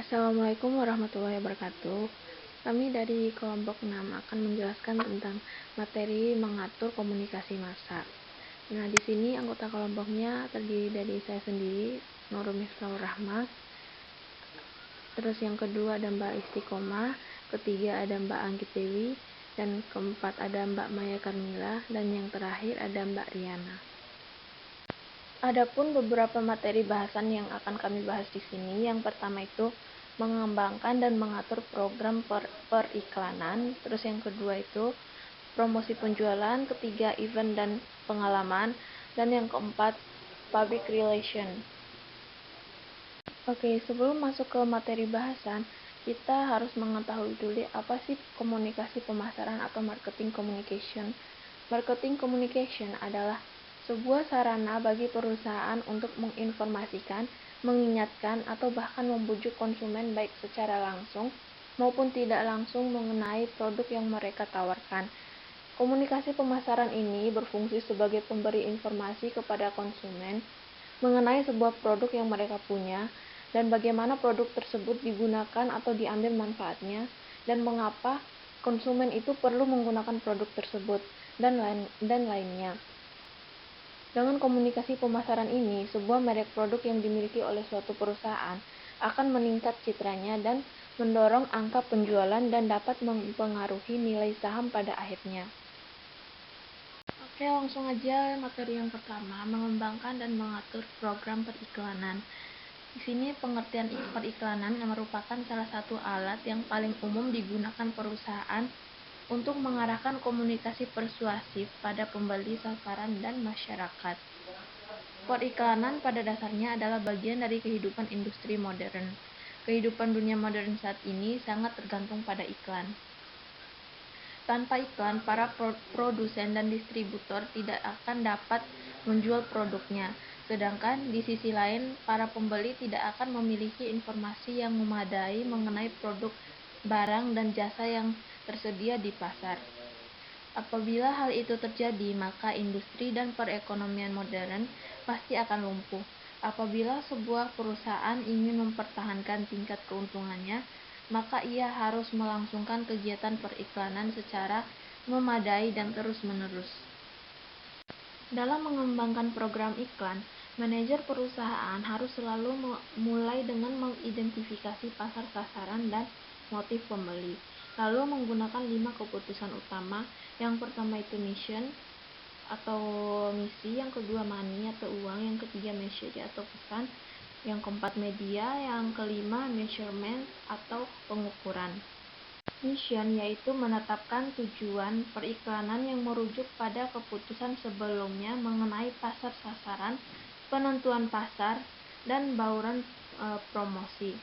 Assalamualaikum warahmatullahi wabarakatuh. Kami dari kelompok 6 akan menjelaskan tentang materi mengatur komunikasi massa. Nah, di sini anggota kelompoknya terdiri dari saya sendiri, Nurul Miftahul Rahmah. Terus yang kedua ada Mbak Istiqomah, ketiga ada Mbak Anggit Dewi, dan keempat ada Mbak Maya Karmila, dan yang terakhir ada Mbak Riana. Adapun beberapa materi bahasan yang akan kami bahas di sini, yang pertama itu mengembangkan dan mengatur program periklanan, terus yang kedua itu promosi penjualan, ketiga event dan pengalaman, dan yang keempat public relation. Oke, sebelum masuk ke materi bahasan, kita harus mengetahui dulu apa sih komunikasi pemasaran atau marketing communication. Marketing communication adalah sebuah sarana bagi perusahaan untuk menginformasikan, mengingatkan, atau bahkan membujuk konsumen baik secara langsung maupun tidak langsung mengenai produk yang mereka tawarkan. Komunikasi pemasaran ini berfungsi sebagai pemberi informasi kepada konsumen mengenai sebuah produk yang mereka punya dan bagaimana produk tersebut digunakan atau diambil manfaatnya dan mengapa konsumen itu perlu menggunakan produk tersebut dan lainnya. Dengan komunikasi pemasaran ini, sebuah merek produk yang dimiliki oleh suatu perusahaan akan meningkat citranya dan mendorong angka penjualan dan dapat mempengaruhi nilai saham pada akhirnya. Oke, langsung aja materi yang pertama, mengembangkan dan mengatur program periklanan. Di sini pengertian periklanan merupakan salah satu alat yang paling umum digunakan perusahaan untuk mengarahkan komunikasi persuasif pada pembeli, sasaran, dan masyarakat. Periklanan pada dasarnya adalah bagian dari kehidupan industri modern. Kehidupan dunia modern saat ini sangat tergantung pada iklan. Tanpa iklan, para produsen dan distributor tidak akan dapat menjual produknya. Sedangkan di sisi lain, para pembeli tidak akan memiliki informasi yang memadai mengenai produk, barang, dan jasa yang tersedia di pasar. Apabila hal itu terjadi, maka industri dan perekonomian modern pasti akan lumpuh. Apabila sebuah perusahaan ingin mempertahankan tingkat keuntungannya, maka ia harus melangsungkan kegiatan periklanan secara memadai dan terus-menerus. Dalam mengembangkan program iklan, manajer perusahaan harus selalu mulai dengan mengidentifikasi pasar sasaran dan motif pembeli, lalu menggunakan 5 keputusan utama. Yang pertama itu mission atau misi, yang kedua money atau uang, yang ketiga message atau pesan, yang keempat media, yang kelima measurement atau pengukuran. Mission yaitu menetapkan tujuan periklanan yang merujuk pada keputusan sebelumnya mengenai pasar sasaran, penentuan pasar, dan bauran promosi.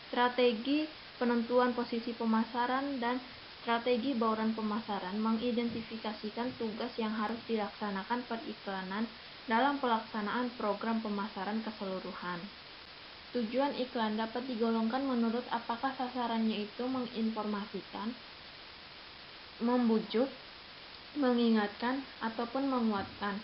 Strategi penentuan posisi pemasaran dan strategi bauran pemasaran mengidentifikasikan tugas yang harus dilaksanakan periklanan dalam pelaksanaan program pemasaran keseluruhan. Tujuan iklan dapat digolongkan menurut apakah sasarannya itu menginformasikan, membujuk, mengingatkan, ataupun menguatkan.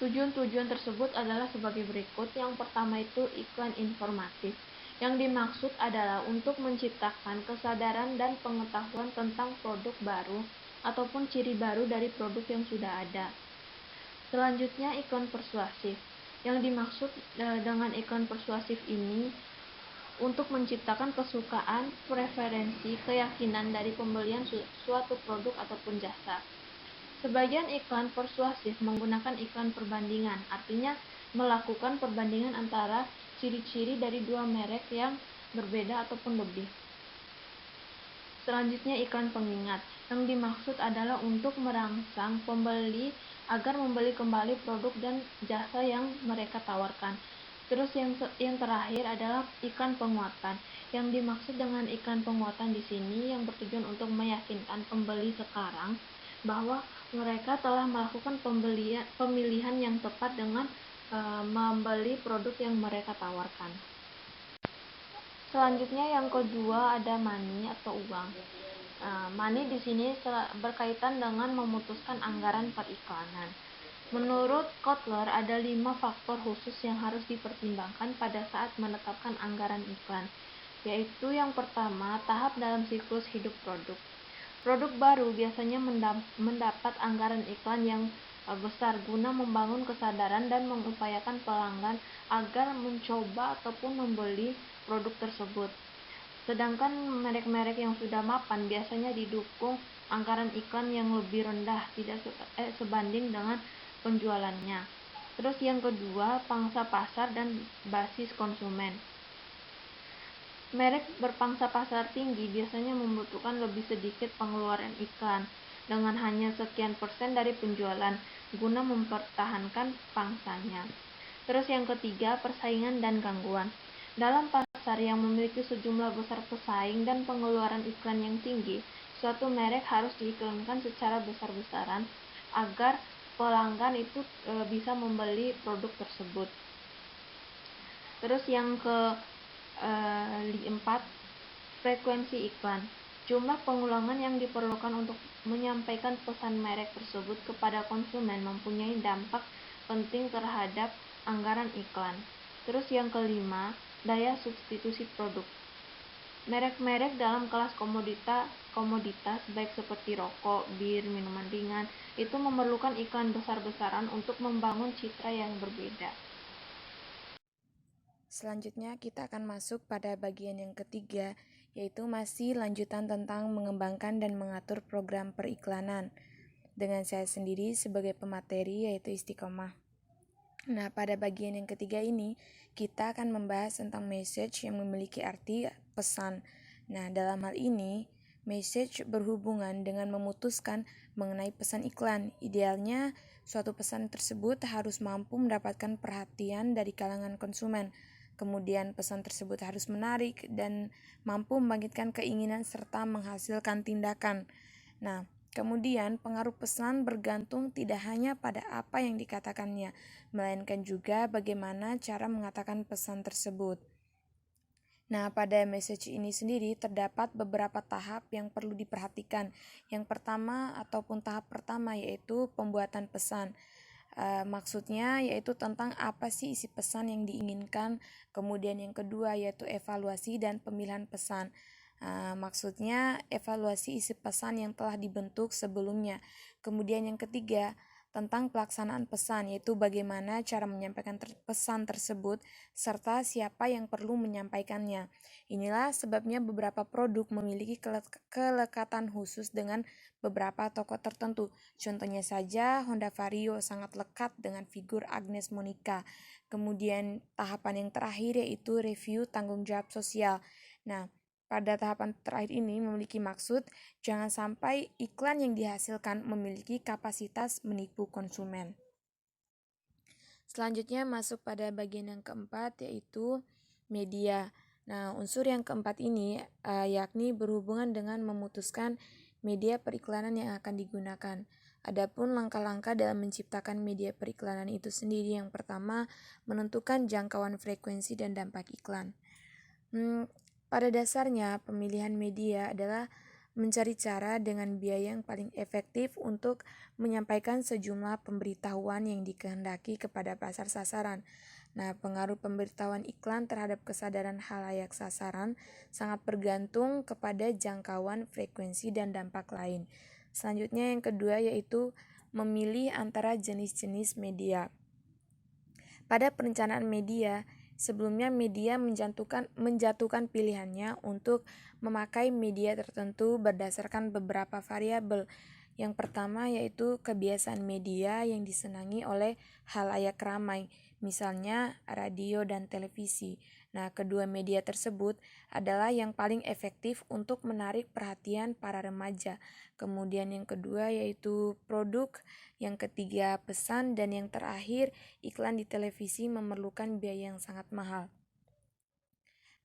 Tujuan-tujuan tersebut adalah sebagai berikut. Yang pertama itu iklan informatif. Yang dimaksud adalah untuk menciptakan kesadaran dan pengetahuan tentang produk baru ataupun ciri baru dari produk yang sudah ada. Selanjutnya iklan persuasif. Yang dimaksud dengan iklan persuasif ini untuk menciptakan kesukaan, preferensi, keyakinan dari pembelian suatu produk ataupun jasa. Sebagian iklan persuasif menggunakan iklan perbandingan, artinya melakukan perbandingan antara ciri-ciri dari dua merek yang berbeda ataupun lebih. Selanjutnya iklan pengingat. Yang dimaksud adalah untuk merangsang pembeli agar membeli kembali produk dan jasa yang mereka tawarkan. Terus yang terakhir adalah iklan penguatan. Yang dimaksud dengan iklan penguatan di sini yang bertujuan untuk meyakinkan pembeli sekarang bahwa mereka telah melakukan pemilihan yang tepat dengan membeli produk yang mereka tawarkan. Selanjutnya yang kedua ada money atau uang. Money di sini berkaitan dengan memutuskan anggaran periklanan. Menurut Kotler, ada 5 faktor khusus yang harus dipertimbangkan pada saat menetapkan anggaran iklan. yaitu yang pertama, tahap dalam siklus hidup produk. Produk baru biasanya mendapat anggaran iklan yang besar guna membangun kesadaran dan mengupayakan pelanggan agar mencoba ataupun membeli produk tersebut. Sedangkan merek-merek yang sudah mapan biasanya didukung anggaran iklan yang lebih rendah tidak sebanding dengan penjualannya. Terus yang kedua, pangsa pasar dan basis konsumen. Merek berpangsa pasar tinggi biasanya membutuhkan lebih sedikit pengeluaran iklan dengan hanya sekian persen dari penjualan guna mempertahankan pangsanya. Terus yang ketiga, persaingan dan gangguan. Dalam pasar yang memiliki sejumlah besar pesaing dan pengeluaran iklan yang tinggi, suatu merek harus diiklankan secara besar-besaran agar pelanggan itu bisa membeli produk tersebut. Terus yang keempat, frekuensi iklan. Jumlah pengulangan yang diperlukan untuk menyampaikan pesan merek tersebut kepada konsumen mempunyai dampak penting terhadap anggaran iklan. Terus yang kelima, daya substitusi produk. Merek-merek dalam kelas komoditas baik seperti rokok, bir, minuman ringan itu memerlukan iklan besar-besaran untuk membangun citra yang berbeda. Selanjutnya kita akan masuk pada bagian yang ketiga, yaitu masih lanjutan tentang mengembangkan dan mengatur program periklanan. Dengan saya sendiri sebagai pemateri yaitu Istiqomah. Nah, pada bagian yang ketiga ini, kita akan membahas tentang message yang memiliki arti pesan. Nah, dalam hal ini, message berhubungan dengan memutuskan mengenai pesan iklan. Idealnya, suatu pesan tersebut harus mampu mendapatkan perhatian dari kalangan konsumen. Kemudian pesan tersebut harus menarik dan mampu membangkitkan keinginan serta menghasilkan tindakan. Nah, kemudian pengaruh pesan bergantung tidak hanya pada apa yang dikatakannya, melainkan juga bagaimana cara mengatakan pesan tersebut. Nah, pada message ini sendiri terdapat beberapa tahap yang perlu diperhatikan. Yang pertama ataupun tahap pertama yaitu pembuatan pesan. Maksudnya yaitu tentang apa sih isi pesan yang diinginkan. Kemudian yang kedua yaitu evaluasi dan pemilihan pesan. Maksudnya evaluasi isi pesan yang telah dibentuk sebelumnya. Kemudian yang ketiga tentang pelaksanaan pesan, yaitu bagaimana cara menyampaikan pesan tersebut serta siapa yang perlu menyampaikannya. Inilah sebabnya beberapa produk memiliki kelekatan khusus dengan beberapa tokoh tertentu. Contohnya saja Honda Vario sangat lekat dengan figur Agnes Monica. Kemudian tahapan yang terakhir yaitu review tanggung jawab sosial. Nah, pada tahapan terakhir ini memiliki maksud jangan sampai iklan yang dihasilkan memiliki kapasitas menipu konsumen. Selanjutnya masuk pada bagian yang keempat yaitu media. Nah, unsur yang keempat ini yakni berhubungan dengan memutuskan media periklanan yang akan digunakan. Adapun langkah-langkah dalam menciptakan media periklanan itu sendiri, yang pertama menentukan jangkauan frekuensi dan dampak iklan. Pada dasarnya, pemilihan media adalah mencari cara dengan biaya yang paling efektif untuk menyampaikan sejumlah pemberitahuan yang dikehendaki kepada pasar sasaran. Nah, pengaruh pemberitahuan iklan terhadap kesadaran khalayak sasaran sangat bergantung kepada jangkauan, frekuensi, dan dampak lain. Selanjutnya yang kedua yaitu memilih antara jenis-jenis media. Pada perencanaan media, sebelumnya media menjatuhkan pilihannya untuk memakai media tertentu berdasarkan beberapa variabel. Yang pertama yaitu kebiasaan media yang disenangi oleh khalayak ramai, misalnya radio dan televisi. Nah, kedua media tersebut adalah yang paling efektif untuk menarik perhatian para remaja. Kemudian yang kedua yaitu produk, yang ketiga pesan, dan yang terakhir iklan di televisi memerlukan biaya yang sangat mahal.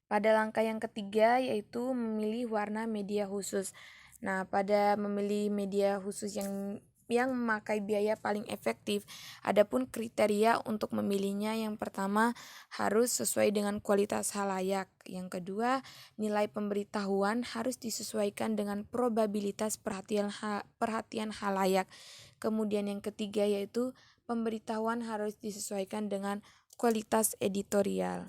Pada langkah yang ketiga yaitu memilih warna media khusus. Nah, pada memilih media khusus yang memakai biaya paling efektif, adapun kriteria untuk memilihnya yang pertama harus sesuai dengan kualitas khalayak. Yang kedua, nilai pemberitahuan harus disesuaikan dengan probabilitas perhatian khalayak. Kemudian yang ketiga yaitu pemberitahuan harus disesuaikan dengan kualitas editorial.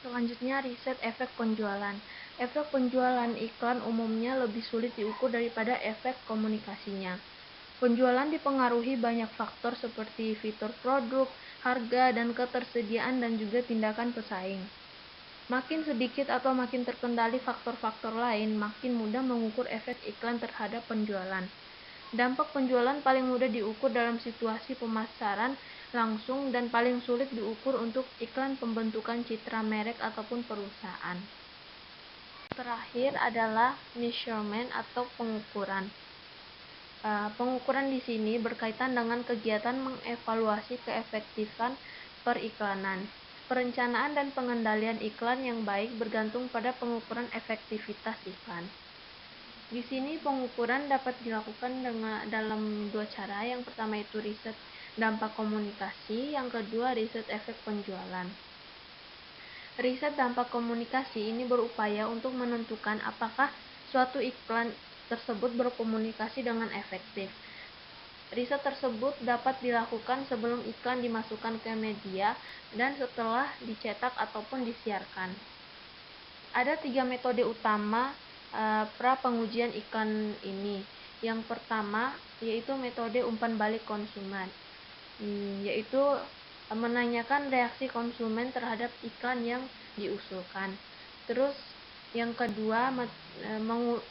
Selanjutnya, riset efek penjualan. Efek penjualan iklan umumnya lebih sulit diukur daripada efek komunikasinya. Penjualan dipengaruhi banyak faktor seperti fitur produk, harga, dan ketersediaan dan juga tindakan pesaing. Makin sedikit atau makin terkendali faktor-faktor lain, makin mudah mengukur efek iklan terhadap penjualan. Dampak penjualan paling mudah diukur dalam situasi pemasaran langsung dan paling sulit diukur untuk iklan pembentukan citra merek ataupun perusahaan. Terakhir adalah measurement atau pengukuran. Pengukuran di sini berkaitan dengan kegiatan mengevaluasi keefektifan periklanan. Perencanaan dan pengendalian iklan yang baik bergantung pada pengukuran efektivitas iklan. Di sini pengukuran dapat dilakukan dalam dua cara. Yang pertama itu riset dampak komunikasi, yang kedua riset efek penjualan. Riset dampak komunikasi ini berupaya untuk menentukan apakah suatu iklan tersebut berkomunikasi dengan efektif. Riset tersebut dapat dilakukan sebelum iklan dimasukkan ke media dan setelah dicetak ataupun disiarkan. Ada 3 metode utama pra pengujian iklan ini. Yang pertama yaitu metode umpan balik konsumen, yaitu menanyakan reaksi konsumen terhadap iklan yang diusulkan. Terus yang kedua,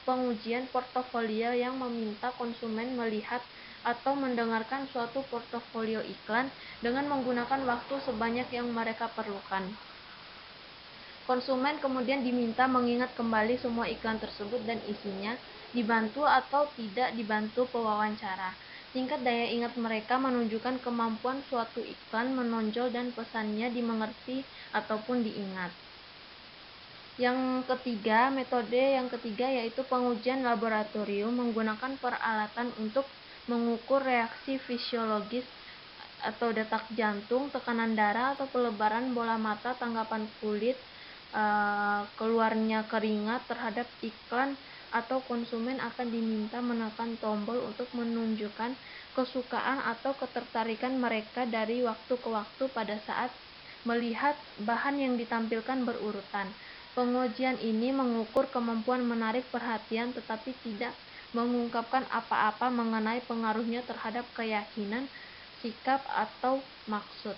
pengujian portofolio yang meminta konsumen melihat atau mendengarkan suatu portofolio iklan dengan menggunakan waktu sebanyak yang mereka perlukan. Konsumen kemudian diminta mengingat kembali semua iklan tersebut dan isinya, dibantu atau tidak dibantu pewawancara. Tingkat daya ingat mereka menunjukkan kemampuan suatu iklan menonjol dan pesannya dimengerti ataupun diingat. Metode yang ketiga yaitu pengujian laboratorium menggunakan peralatan untuk mengukur reaksi fisiologis atau detak jantung, tekanan darah atau pelebaran bola mata, tanggapan kulit, keluarnya keringat terhadap iklan, atau konsumen akan diminta menekan tombol untuk menunjukkan kesukaan atau ketertarikan mereka dari waktu ke waktu pada saat melihat bahan yang ditampilkan berurutan. Pengujian ini mengukur kemampuan menarik perhatian tetapi tidak mengungkapkan apa-apa mengenai pengaruhnya terhadap keyakinan, sikap, atau maksud.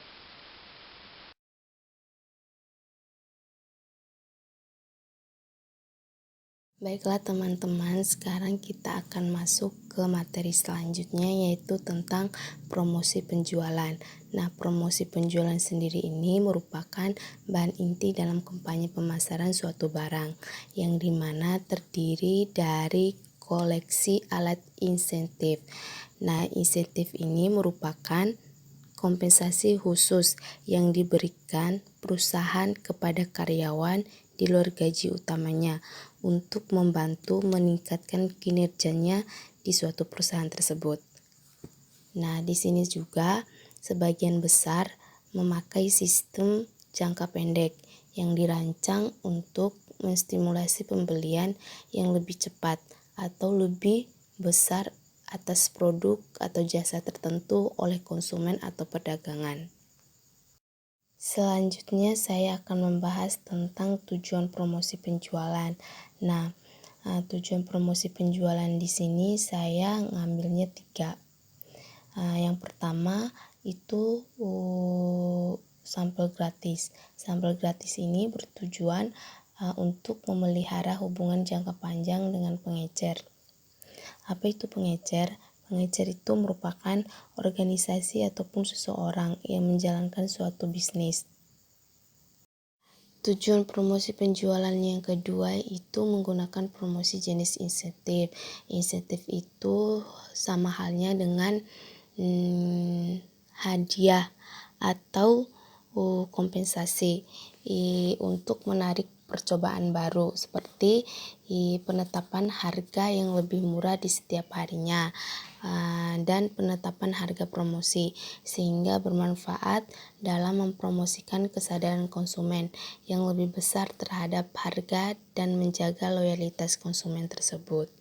Baiklah teman-teman, sekarang kita akan masuk ke materi selanjutnya yaitu tentang promosi penjualan. Nah, promosi penjualan sendiri ini merupakan bahan inti dalam kampanye pemasaran suatu barang yang dimana terdiri dari koleksi alat insentif. Nah, insentif ini merupakan kompensasi khusus yang diberikan perusahaan kepada karyawan di luar gaji utamanya untuk membantu meningkatkan kinerjanya di suatu perusahaan tersebut. Nah, di sini juga sebagian besar memakai sistem jangka pendek yang dirancang untuk menstimulasi pembelian yang lebih cepat atau lebih besar atas produk atau jasa tertentu oleh konsumen atau perdagangan. Selanjutnya saya akan membahas tentang tujuan promosi penjualan. Nah, tujuan promosi penjualan di sini saya ngambilnya 3. Yang pertama itu sampel gratis. Sampel gratis ini bertujuan untuk memelihara hubungan jangka panjang dengan pengecer. Apa itu pengecer? Pengecer itu merupakan organisasi ataupun seseorang yang menjalankan suatu bisnis. Tujuan promosi penjualan yang kedua itu menggunakan promosi jenis insentif. Insentif itu sama halnya dengan hadiah atau kompensasi untuk menarik percobaan baru seperti penetapan harga yang lebih murah di setiap harinya dan penetapan harga promosi sehingga bermanfaat dalam mempromosikan kesadaran konsumen yang lebih besar terhadap harga dan menjaga loyalitas konsumen tersebut.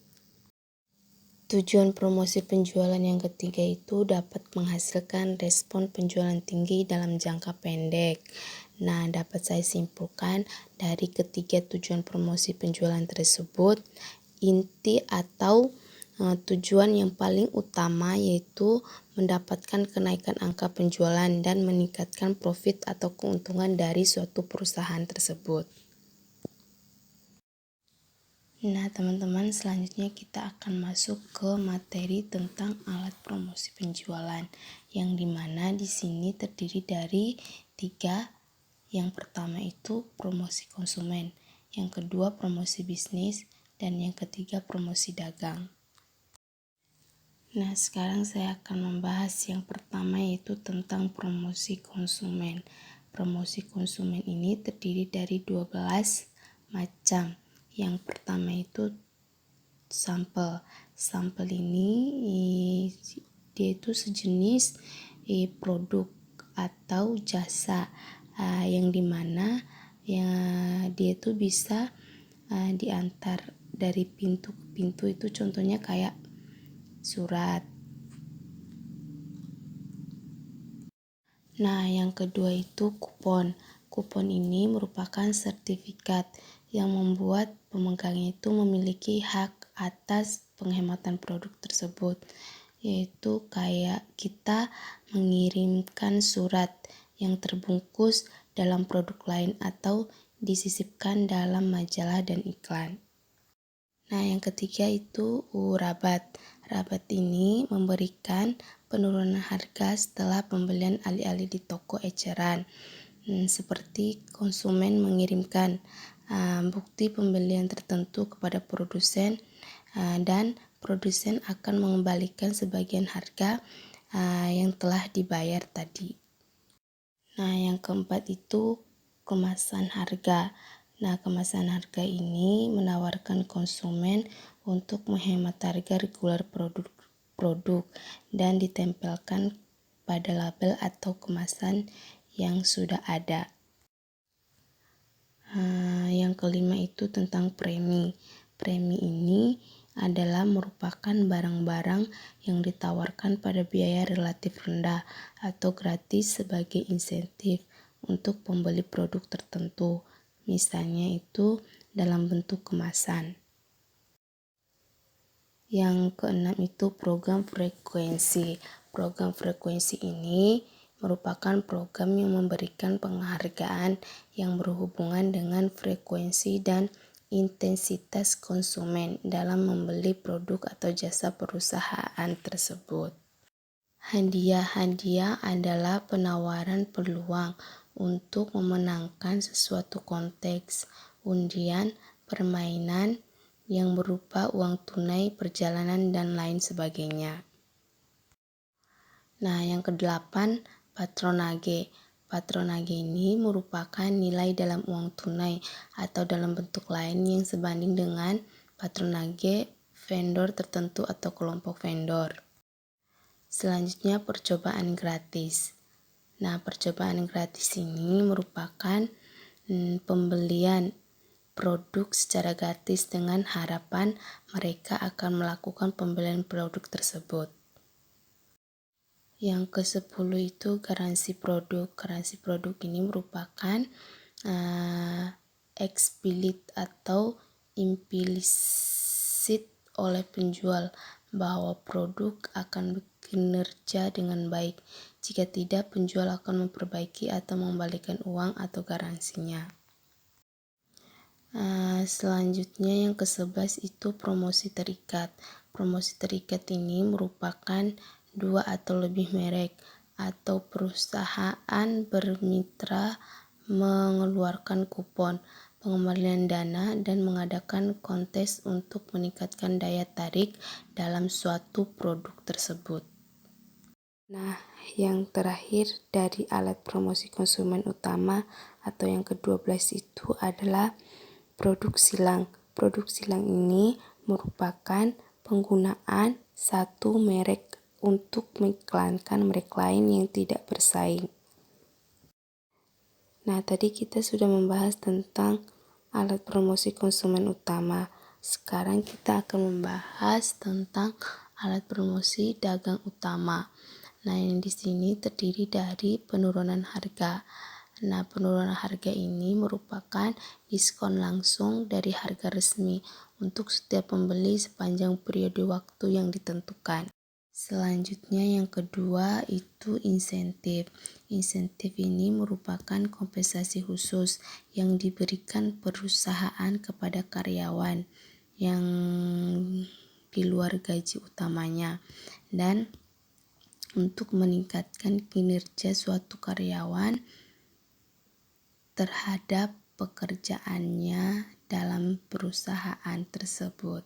Tujuan promosi penjualan yang ketiga itu dapat menghasilkan respon penjualan tinggi dalam jangka pendek. Nah, dapat saya simpulkan dari ketiga tujuan promosi penjualan tersebut, inti atau tujuan yang paling utama yaitu mendapatkan kenaikan angka penjualan dan meningkatkan profit atau keuntungan dari suatu perusahaan tersebut. Nah, teman-teman, selanjutnya kita akan masuk ke materi tentang alat promosi penjualan, yang dimana di sini terdiri dari 3. Yang pertama itu promosi konsumen, yang kedua promosi bisnis, dan yang ketiga promosi dagang. Nah, sekarang saya akan membahas yang pertama yaitu tentang promosi konsumen. Promosi konsumen ini terdiri dari 12 macam. Yang pertama itu sampel. Sampel ini dia itu sejenis produk atau jasa yang dimana ya dia itu bisa diantar dari pintu ke pintu, itu contohnya kayak surat. Nah, yang kedua itu kupon. Kupon ini merupakan sertifikat yang membuat pemegangnya itu memiliki hak atas penghematan produk tersebut, yaitu kayak kita mengirimkan surat yang terbungkus dalam produk lain atau disisipkan dalam majalah dan iklan. Nah, yang ketiga itu rabat. Rabat ini memberikan penurunan harga setelah pembelian alih-alih di toko eceran. Seperti konsumen mengirimkan bukti pembelian tertentu kepada produsen dan produsen akan mengembalikan sebagian harga yang telah dibayar tadi. Nah, yang keempat itu kemasan harga. Nah, kemasan harga ini menawarkan konsumen untuk menghemat harga reguler produk dan ditempelkan pada label atau kemasan yang sudah ada. Yang kelima itu tentang premi. Premi ini adalah merupakan barang-barang yang ditawarkan pada biaya relatif rendah atau gratis sebagai insentif untuk pembeli produk tertentu. Misalnya itu dalam bentuk kemasan. Yang keenam itu program frekuensi. Program frekuensi ini merupakan program yang memberikan penghargaan yang berhubungan dengan frekuensi dan intensitas konsumen dalam membeli produk atau jasa perusahaan tersebut. Hadiah adalah penawaran peluang untuk memenangkan sesuatu konteks, undian, permainan yang berupa uang tunai, perjalanan, dan lain sebagainya. Nah, yang kedelapan, patronage. Patronage ini merupakan nilai dalam uang tunai atau dalam bentuk lain yang sebanding dengan patronage vendor tertentu atau kelompok vendor. Selanjutnya, percobaan gratis. Nah, percobaan gratis ini merupakan pembelian produk secara gratis dengan harapan mereka akan melakukan pembelian produk tersebut. Yang ke-10 itu garansi produk. Garansi produk ini merupakan eksplisit atau implisit oleh penjual bahwa produk akan bekinerja dengan baik. Jika tidak, penjual akan memperbaiki atau mengembalikan uang atau garansinya. Selanjutnya yang ke-11 itu promosi terikat. Promosi terikat ini merupakan 2 atau lebih merek atau perusahaan bermitra mengeluarkan kupon, pengembalian dana, dan mengadakan kontes untuk meningkatkan daya tarik dalam suatu produk tersebut. Nah, yang terakhir dari alat promosi konsumen utama atau yang ke-12 itu adalah produk silang. Produk silang ini merupakan penggunaan satu merek untuk mengiklankan merek lain yang tidak bersaing. Nah, tadi kita sudah membahas tentang alat promosi konsumen utama. Sekarang kita akan membahas tentang alat promosi dagang utama. Nah, yang di sini terdiri dari penurunan harga. Nah, penurunan harga ini merupakan diskon langsung dari harga resmi untuk setiap pembeli sepanjang periode waktu yang ditentukan. Selanjutnya yang kedua itu insentif. Insentif ini merupakan kompensasi khusus yang diberikan perusahaan kepada karyawan yang di luar gaji utamanya, dan untuk meningkatkan kinerja suatu karyawan terhadap pekerjaannya dalam perusahaan tersebut.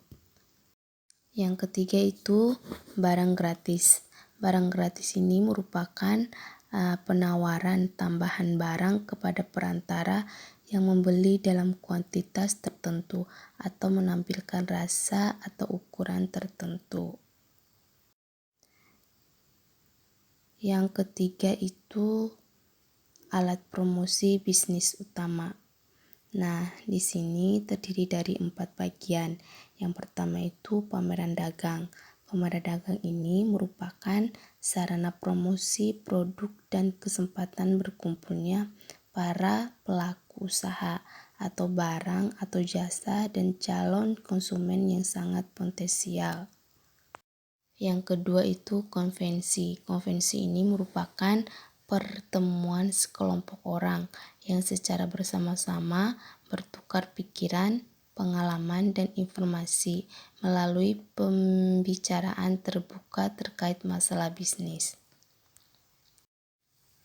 Yang ketiga itu barang gratis. Barang gratis ini merupakan penawaran tambahan barang kepada perantara yang membeli dalam kuantitas tertentu atau menampilkan rasa atau ukuran tertentu. Yang ketiga itu alat promosi bisnis utama. Nah, di sini terdiri dari 4 bagian. Yang pertama itu pameran dagang. Pameran dagang ini merupakan sarana promosi produk dan kesempatan berkumpulnya para pelaku usaha atau barang atau jasa dan calon konsumen yang sangat potensial. Yang kedua itu konvensi. Konvensi ini merupakan pertemuan sekelompok orang yang secara bersama-sama bertukar pikiran, pengalaman, dan informasi melalui pembicaraan terbuka terkait masalah bisnis.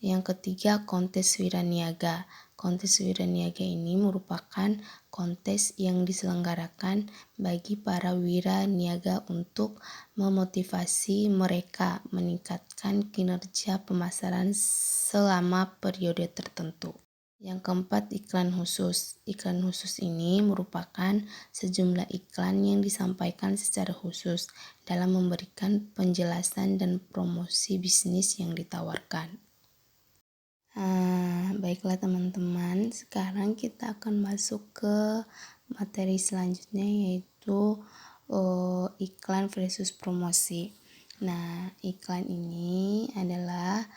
Yang ketiga, kontes wiraniaga. Kontes wiraniaga ini merupakan kontes yang diselenggarakan bagi para wiraniaga untuk memotivasi mereka meningkatkan kinerja pemasaran selama periode tertentu. Yang keempat, iklan khusus. Iklan khusus ini merupakan sejumlah iklan yang disampaikan secara khusus dalam memberikan penjelasan dan promosi bisnis yang ditawarkan. Baiklah teman-teman, sekarang kita akan masuk ke materi selanjutnya, yaitu iklan versus promosi. Nah, iklan ini adalah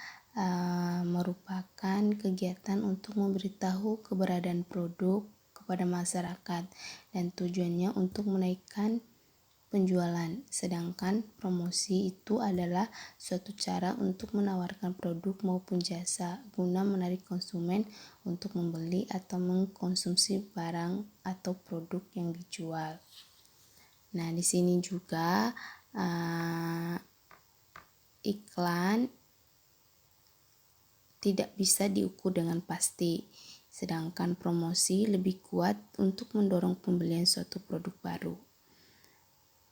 merupakan kegiatan untuk memberitahu keberadaan produk kepada masyarakat dan tujuannya untuk menaikkan penjualan, sedangkan promosi itu adalah suatu cara untuk menawarkan produk maupun jasa guna menarik konsumen untuk membeli atau mengkonsumsi barang atau produk yang dijual. Nah, di sini juga iklan tidak bisa diukur dengan pasti, sedangkan promosi lebih kuat untuk mendorong pembelian suatu produk baru.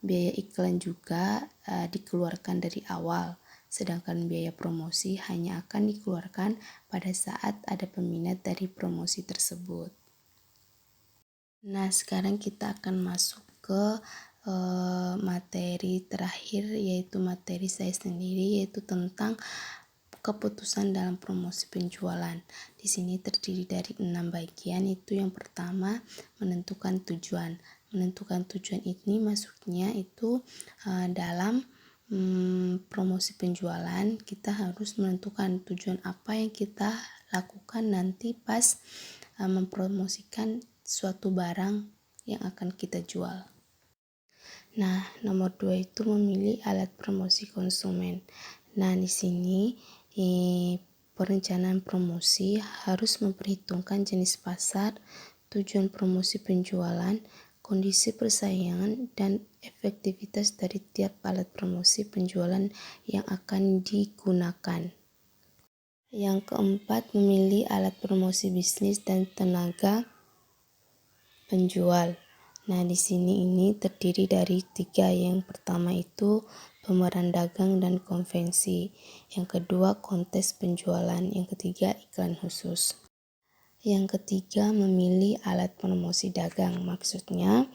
Biaya iklan juga dikeluarkan dari awal, sedangkan biaya promosi hanya akan dikeluarkan pada saat ada peminat dari promosi tersebut. Nah, sekarang kita akan masuk ke materi terakhir, yaitu materi saya sendiri, yaitu tentang keputusan dalam promosi penjualan. Di sini terdiri dari 6 bagian, itu yang pertama menentukan tujuan. Menentukan tujuan ini maksudnya itu dalam promosi penjualan kita harus menentukan tujuan apa yang kita lakukan nanti pas mempromosikan suatu barang yang akan kita jual. Nah, nomor 2 itu memilih alat promosi konsumen. Nah, di sini perencanaan promosi harus memperhitungkan jenis pasar, tujuan promosi penjualan, kondisi persaingan, dan efektivitas dari tiap alat promosi penjualan yang akan digunakan. Yang keempat, memilih alat promosi bisnis dan tenaga penjual. Nah, di sini ini terdiri dari 3. Yang pertama itu pameran dagang dan konvensi. Yang kedua, kontes penjualan. Yang ketiga, iklan khusus. Yang ketiga, memilih alat promosi dagang. Maksudnya,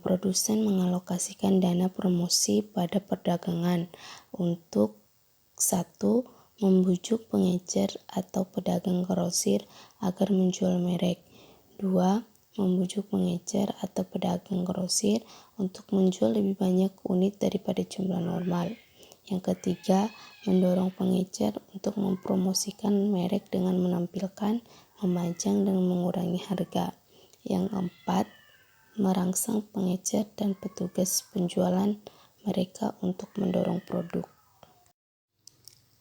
produsen mengalokasikan dana promosi pada perdagangan untuk 1. Membujuk pengecer atau pedagang grosir agar menjual merek. 2. Membujuk pengecer atau pedagang grosir untuk menjual lebih banyak unit daripada jumlah normal. Yang ketiga, mendorong pengecer untuk mempromosikan merek dengan menampilkan, memajang, dan mengurangi harga. Yang keempat, merangsang pengecer dan petugas penjualan mereka untuk mendorong produk.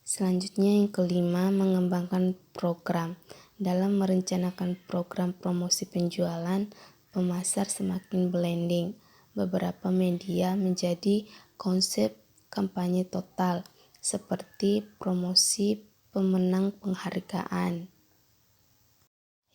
Selanjutnya yang kelima, mengembangkan program. Dalam merencanakan program promosi penjualan, pemasar semakin blending beberapa media menjadi konsep kampanye total, seperti promosi pemenang penghargaan.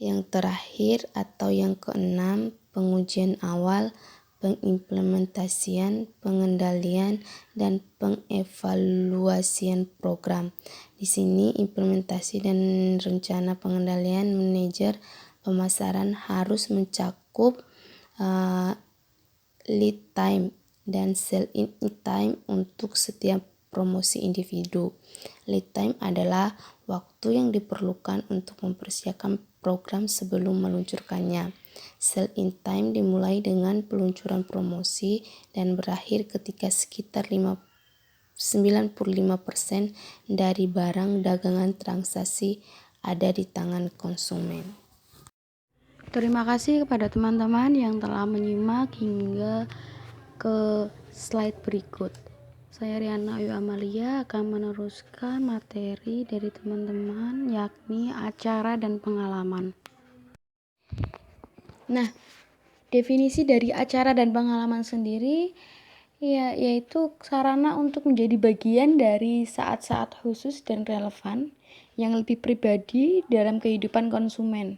Yang terakhir atau yang keenam, pengujian awal, pengimplementasian, pengendalian, dan pengevaluasian program. Di sini implementasi dan rencana pengendalian manajer pemasaran harus mencakup lead time dan sell-in time untuk setiap promosi individu. Lead time adalah waktu yang diperlukan untuk mempersiapkan program sebelum meluncurkannya. Sell-in time dimulai dengan peluncuran promosi dan berakhir ketika sekitar 95% dari barang dagangan transaksi ada di tangan konsumen. Terima kasih kepada teman-teman yang telah menyimak hingga ke slide berikut. Saya Riana Ayu Amalia akan meneruskan materi dari teman-teman, yakni acara dan pengalaman. Nah, definisi dari acara dan pengalaman sendiri yaitu sarana untuk menjadi bagian dari saat-saat khusus dan relevan yang lebih pribadi dalam kehidupan konsumen.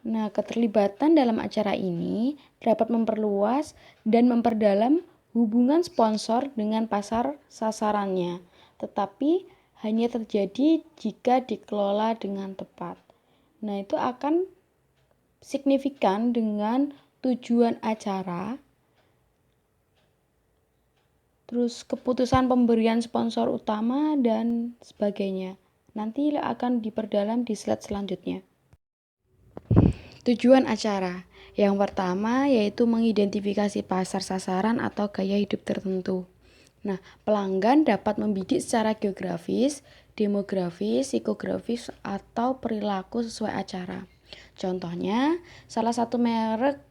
Nah, keterlibatan dalam acara ini dapat memperluas dan memperdalam hubungan sponsor dengan pasar sasarannya, tetapi hanya terjadi jika dikelola dengan tepat. Nah, itu akan signifikan dengan tujuan acara, terus keputusan pemberian sponsor utama, dan sebagainya. Nanti akan diperdalam di slide selanjutnya. Tujuan acara yang pertama yaitu mengidentifikasi pasar sasaran atau gaya hidup tertentu. Nah, pelanggan dapat membidik secara geografis, demografis, psikografis, atau perilaku sesuai acara. Contohnya, salah satu merek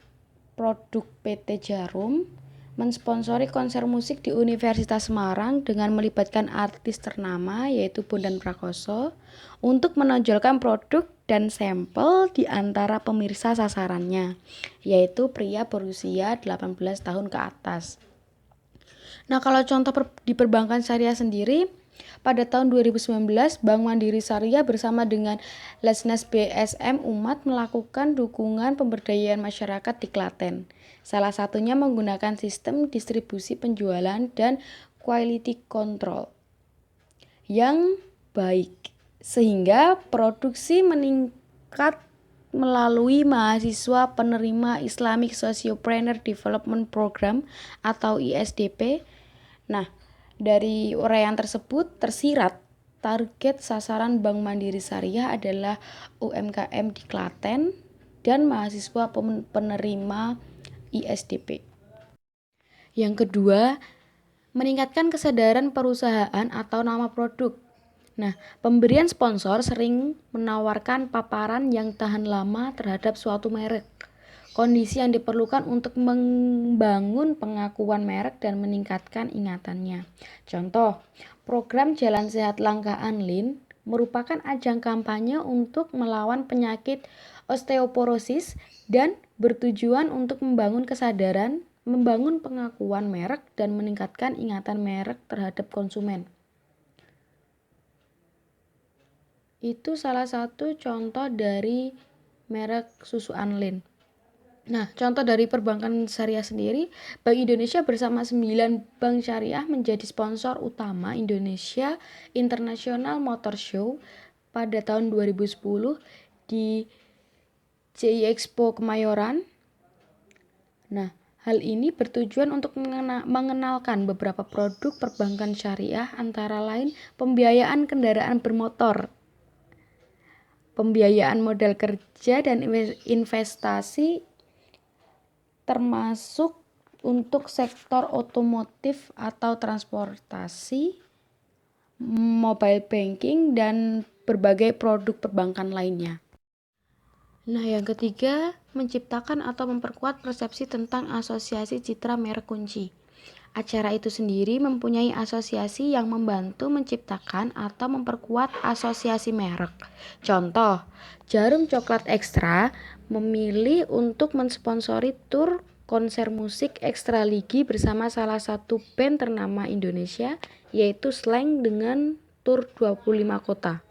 produk PT Jarum mensponsori konser musik di Universitas Semarang dengan melibatkan artis ternama yaitu Bondan Prakoso untuk menonjolkan produk dan sampel di antara pemirsa sasarannya, yaitu pria berusia 18 tahun ke atas. Nah, kalau contoh di perbankan syariah sendiri, pada tahun 2019, Bank Mandiri Syariah bersama dengan Lesnas BSM Umat melakukan dukungan pemberdayaan masyarakat di Klaten. Salah satunya menggunakan sistem distribusi penjualan dan quality control yang baik, sehingga produksi meningkat melalui mahasiswa penerima Islamic Sociopreneur Development Program atau ISDP. Nah, dari uraian tersebut tersirat target sasaran Bank Mandiri Syariah adalah UMKM di Klaten dan mahasiswa penerima ISDP. Yang kedua, meningkatkan kesadaran perusahaan atau nama produk. Nah, pemberian sponsor sering menawarkan paparan yang tahan lama terhadap suatu merek. Kondisi yang diperlukan untuk membangun pengakuan merek dan meningkatkan ingatannya. Contoh, program Jalan Sehat Langka Anlin merupakan ajang kampanye untuk melawan penyakit osteoporosis dan bertujuan untuk membangun kesadaran, membangun pengakuan merek, dan meningkatkan ingatan merek terhadap konsumen. Itu salah satu contoh dari merek susu Anlin. Nah, contoh dari perbankan syariah sendiri, Bank Indonesia bersama 9 bank syariah menjadi sponsor utama Indonesia International Motor Show pada tahun 2010 di CI Expo Kemayoran. Nah, hal ini bertujuan untuk mengenalkan beberapa produk perbankan syariah, antara lain pembiayaan kendaraan bermotor, pembiayaan modal kerja dan investasi, termasuk untuk sektor otomotif atau transportasi, mobile banking, dan berbagai produk perbankan lainnya. Nah, yang ketiga, menciptakan atau memperkuat persepsi tentang asosiasi citra merek kunci. Acara itu sendiri mempunyai asosiasi yang membantu menciptakan atau memperkuat asosiasi merek. Contoh, Jarum Coklat Ekstra memilih untuk mensponsori tur konser musik Ekstra Ligi bersama salah satu band ternama Indonesia, yaitu Slank dengan tur 25 kota.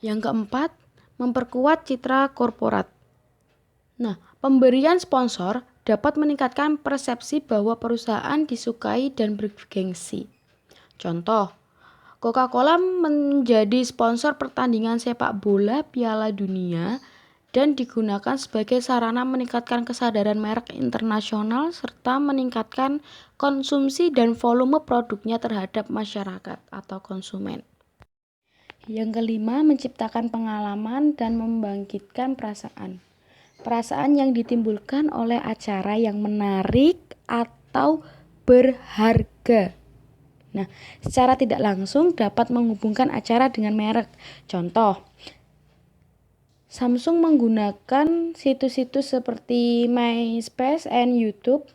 Yang keempat, memperkuat citra korporat. Nah, pemberian sponsor dapat meningkatkan persepsi bahwa perusahaan disukai dan bergengsi. Contoh, Coca-Cola menjadi sponsor pertandingan sepak bola Piala Dunia dan digunakan sebagai sarana meningkatkan kesadaran merek internasional serta meningkatkan konsumsi dan volume produknya terhadap masyarakat atau konsumen. Yang kelima, menciptakan pengalaman dan membangkitkan perasaan. Perasaan yang ditimbulkan oleh acara yang menarik atau berharga. Nah, secara tidak langsung dapat menghubungkan acara dengan merek. Contoh, Samsung menggunakan situs-situs seperti MySpace and YouTube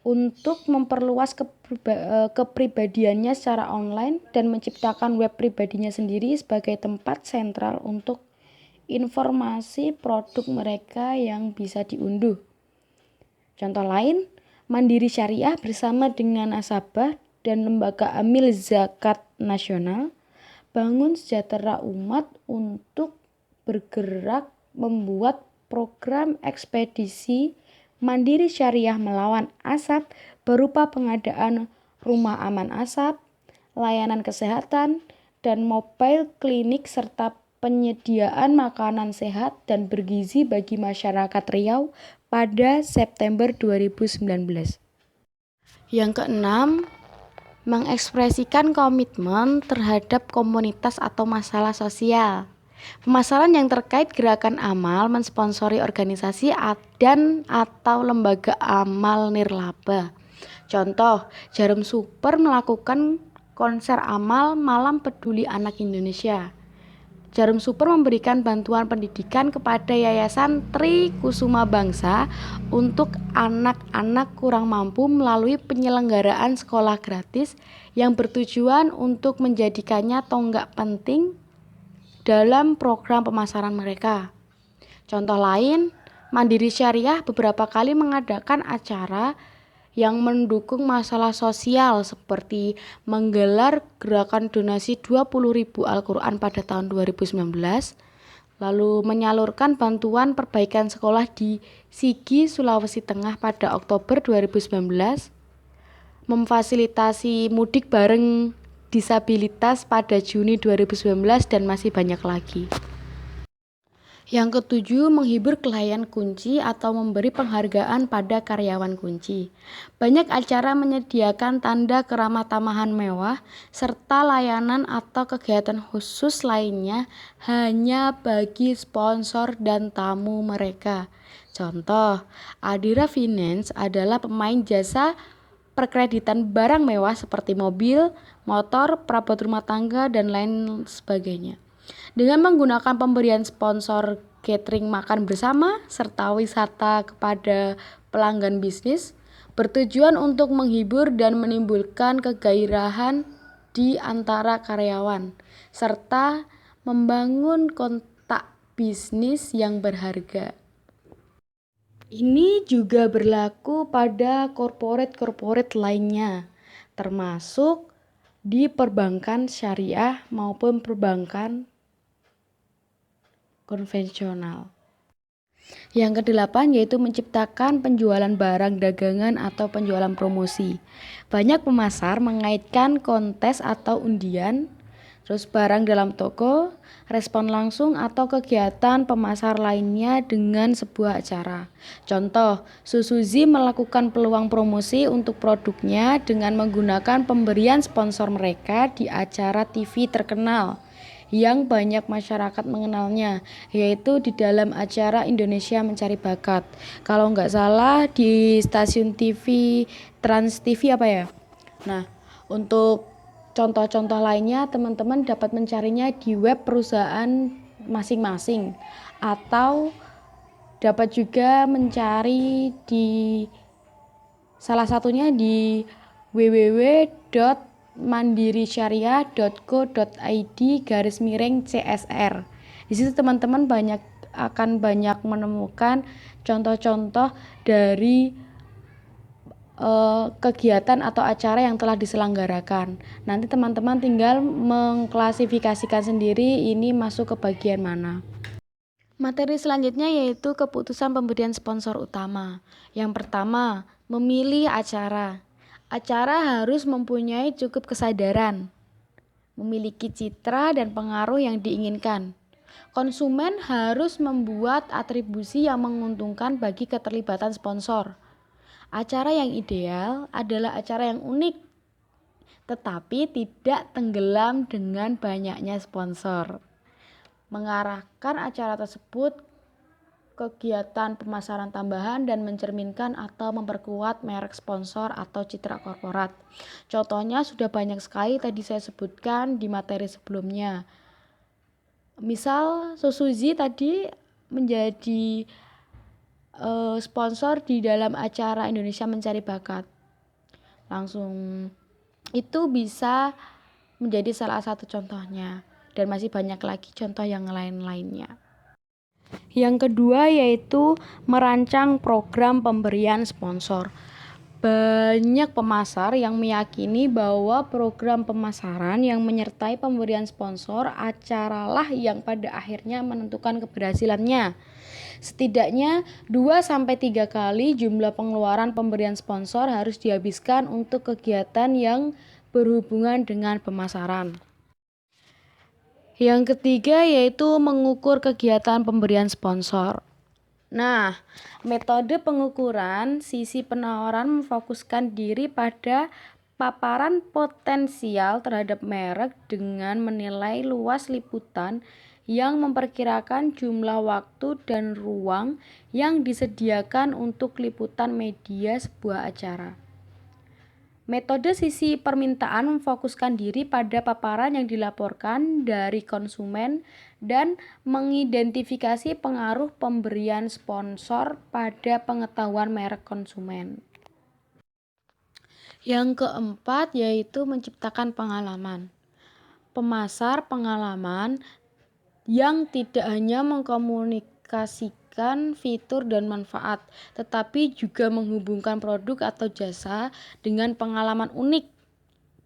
untuk memperluas kepribadiannya secara online dan menciptakan web pribadinya sendiri sebagai tempat sentral untuk informasi produk mereka yang bisa diunduh. Contoh lain, Mandiri Syariah bersama dengan nasabah dan lembaga amil zakat nasional bangun sejahtera umat untuk bergerak membuat program ekspedisi Mandiri Syariah melawan asap berupa pengadaan rumah aman asap, layanan kesehatan, dan mobile klinik serta penyediaan makanan sehat dan bergizi bagi masyarakat Riau pada September 2019. Yang keenam, mengekspresikan komitmen terhadap komunitas atau masalah sosial. Pemasaran yang terkait gerakan amal mensponsori organisasi dan atau lembaga amal nirlaba. Contoh, Jarum Super melakukan konser amal Malam Peduli Anak Indonesia. Jarum Super memberikan bantuan pendidikan kepada Yayasan Tri Kusuma Bangsa untuk anak-anak kurang mampu melalui penyelenggaraan sekolah gratis yang bertujuan untuk menjadikannya tonggak penting dalam program pemasaran mereka. Contoh lain, Mandiri Syariah beberapa kali mengadakan acara yang mendukung masalah sosial seperti menggelar gerakan donasi 20.000 Al-Quran pada tahun 2019, lalu menyalurkan bantuan perbaikan sekolah di Sigi, Sulawesi Tengah pada Oktober 2019, memfasilitasi mudik bareng disabilitas pada Juni 2019, dan masih banyak lagi. Yang ketujuh, menghibur klien kunci atau memberi penghargaan pada karyawan kunci. Banyak acara menyediakan tanda keramah-tamahan mewah serta layanan atau kegiatan khusus lainnya hanya bagi sponsor dan tamu mereka. Contoh, Adira Finance adalah pemain jasa perkreditan barang mewah seperti mobil, motor, perabot rumah tangga, dan lain sebagainya. Dengan menggunakan pemberian sponsor catering makan bersama serta wisata kepada pelanggan bisnis, bertujuan untuk menghibur dan menimbulkan kegairahan di antara karyawan, serta membangun kontak bisnis yang berharga. Ini juga berlaku pada korporat lainnya, termasuk di perbankan syariah maupun perbankan konvensional. Yang kedelapan yaitu menciptakan penjualan barang dagangan atau penjualan promosi. Banyak pemasar mengaitkan kontes atau undian, terus barang dalam toko, respon langsung atau kegiatan pemasar lainnya dengan sebuah acara. Contoh, Suzuki melakukan peluang promosi untuk produknya dengan menggunakan pemberian sponsor mereka di acara TV terkenal yang banyak masyarakat mengenalnya, yaitu di dalam acara Indonesia Mencari Bakat. Kalau nggak salah di stasiun TV Trans TV apa ya? Nah, untuk contoh-contoh lainnya teman-teman dapat mencarinya di web perusahaan masing-masing atau dapat juga mencari di salah satunya di www.mandirisyariah.co.id/CSR. Di situ teman-teman akan banyak menemukan contoh-contoh dari kegiatan atau acara yang telah diselenggarakan. Nanti teman-teman tinggal mengklasifikasikan sendiri ini masuk ke bagian mana. Materi selanjutnya yaitu keputusan pemberian sponsor utama. Yang pertama, memilih acara. Acara harus mempunyai cukup kesadaran, memiliki citra dan pengaruh yang diinginkan. Konsumen harus membuat atribusi yang menguntungkan bagi keterlibatan sponsor. Acara yang ideal adalah acara yang unik, tetapi tidak tenggelam dengan banyaknya sponsor. Mengarahkan acara tersebut kegiatan pemasaran tambahan dan mencerminkan atau memperkuat merek sponsor atau citra korporat. Contohnya sudah banyak sekali tadi saya sebutkan di materi sebelumnya. Misal Suzuki tadi menjadi sponsor di dalam acara Indonesia Mencari Bakat. Langsung itu bisa menjadi salah satu contohnya, dan masih banyak lagi contoh yang lain-lainnya. Yang kedua yaitu merancang program pemberian sponsor. Banyak pemasar yang meyakini bahwa program pemasaran yang menyertai pemberian sponsor acaralah yang pada akhirnya menentukan keberhasilannya. Setidaknya 2-3 kali jumlah pengeluaran pemberian sponsor harus dihabiskan untuk kegiatan yang berhubungan dengan pemasaran. Yang ketiga yaitu mengukur kegiatan pemberian sponsor. Nah, metode pengukuran sisi penawaran memfokuskan diri pada paparan potensial terhadap merek dengan menilai luas liputan yang memperkirakan jumlah waktu dan ruang yang disediakan untuk liputan media sebuah acara. Metode sisi permintaan memfokuskan diri pada paparan yang dilaporkan dari konsumen dan mengidentifikasi pengaruh pemberian sponsor pada pengetahuan merek konsumen. Yang keempat yaitu menciptakan pengalaman. Pemasar pengalaman yang tidak hanya mengkomunikasikan fitur dan manfaat, tetapi juga menghubungkan produk atau jasa dengan pengalaman unik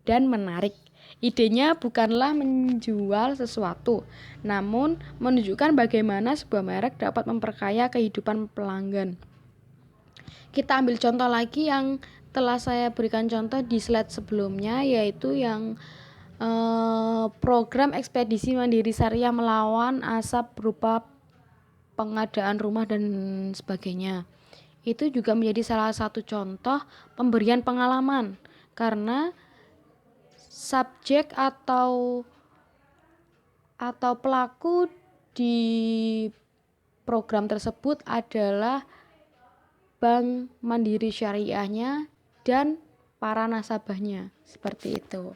dan menarik. Idenya bukanlah menjual sesuatu, namun menunjukkan bagaimana sebuah merek dapat memperkaya kehidupan pelanggan. Kita ambil contoh lagi yang telah saya berikan contoh di slide sebelumnya, yaitu yang program ekspedisi mandiri syariah melawan asap berupa pengadaan rumah dan sebagainya. Itu juga menjadi salah satu contoh pemberian pengalaman, karena subjek atau pelaku di program tersebut adalah Bank Mandiri Syariahnya dan para nasabahnya, seperti itu.